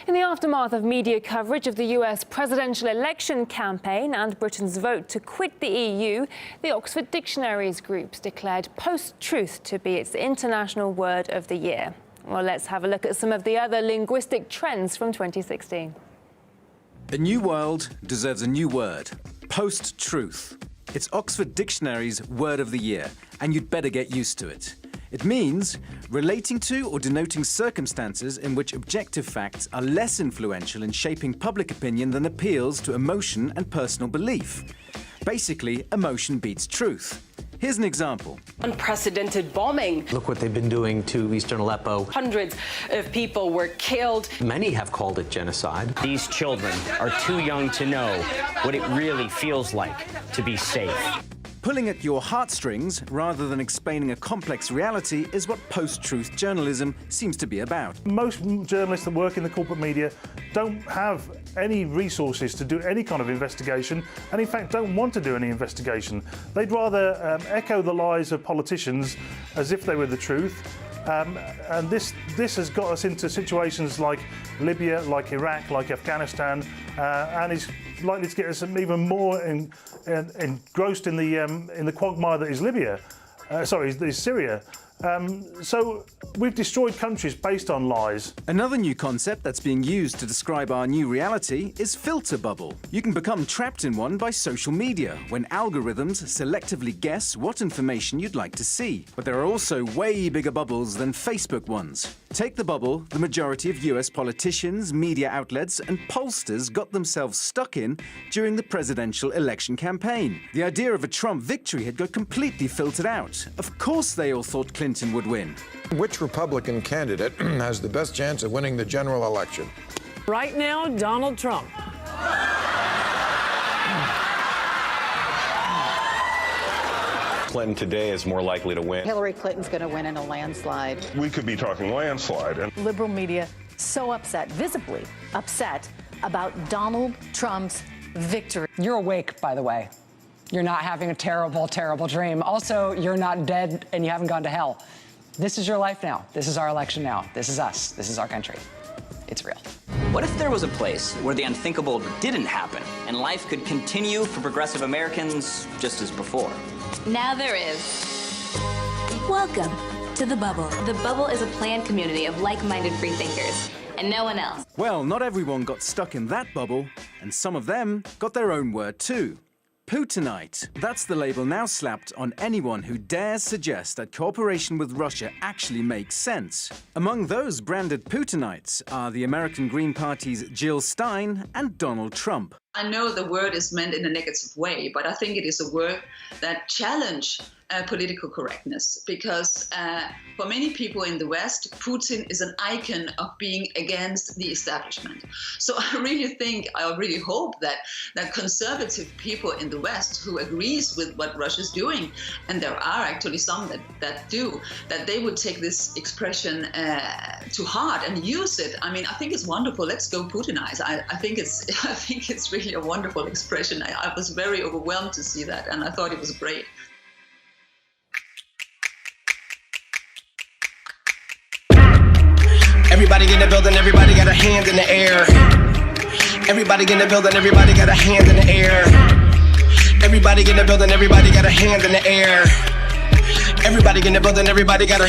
In the aftermath of media coverage of the US presidential election campaign and Britain's vote to quit the EU, the Oxford Dictionaries Group declared post-truth to be its international word of the year. Well, let's have a look at some of the other linguistic trends from 2016. A new world deserves a new word: post-truth. It's Oxford Dictionary's word of the year, and you'd better get used to it. It means relating to or denoting circumstances in which objective facts are less influential in shaping public opinion than appeals to emotion and personal belief. Basically, emotion beats truth. Here's an example. Unprecedented bombing. Look what they've been doing to Eastern Aleppo. Hundreds of people were killed. Many have called it genocide. These children are too young to know what it really feels like to be safe. Pulling at your heartstrings rather than explaining a complex reality is what post-truth journalism seems to be about. Most journalists that work in the corporate media don't have any resources to do any kind of investigation, and in fact don't want to do any investigation. They'd rather echo the lies of politicians as if they were the truth. And this has got us into situations like Libya, like Iraq, like Afghanistan, and is likely to get us even more engrossed in the quagmire that is Libya. Is Syria. So we've destroyed countries based on lies. Another new concept that's being used to describe our new reality is filter bubble. You can become trapped in one by social media, when algorithms selectively guess what information you'd like to see. But there are also way bigger bubbles than Facebook ones. Take the bubble the majority of US politicians, media outlets and pollsters got themselves stuck in during the presidential election campaign. The idea of a Trump victory had got completely filtered out. Of course they all thought Clinton would win. Which Republican candidate has the best chance of winning the general election? Right now, Donald Trump. Clinton today is more likely to win. Hillary Clinton's going to win in a landslide. We could be talking landslide. Liberal media so upset, visibly upset, about Donald Trump's victory. You're awake, by the way. You're not having a terrible, terrible dream. Also, you're not dead and you haven't gone to hell. This is your life now. This is our election now. This is us. This is our country. It's real. What if there was a place where the unthinkable didn't happen and life could continue for progressive Americans just as before? Now there is. Welcome to The Bubble. The Bubble is a planned community of like-minded free thinkers, and no one else. Well, not everyone got stuck in that bubble, and some of them got their own word too. Putinite. That's the label now slapped on anyone who dares suggest that cooperation with Russia actually makes sense. Among those branded Putinites are the American Green Party's Jill Stein and Donald Trump. I know the word is meant in a negative way, but I think it is a word that challenges political correctness, because for many people in the West, Putin is an icon of being against the establishment. So I really hope that conservative people in the West who agrees with what Russia's doing, and there are actually some that do, that they would take this expression to heart and use it. I mean, I think it's wonderful. Let's go Putinize. I think it's really a wonderful expression. I was very overwhelmed to see that, and I thought it was great. Everybody in the building, everybody got a hand in the air. Everybody in the building, everybody got a hand in the air. Everybody in the building, everybody got a hand in the air. Everybody in the building, everybody got a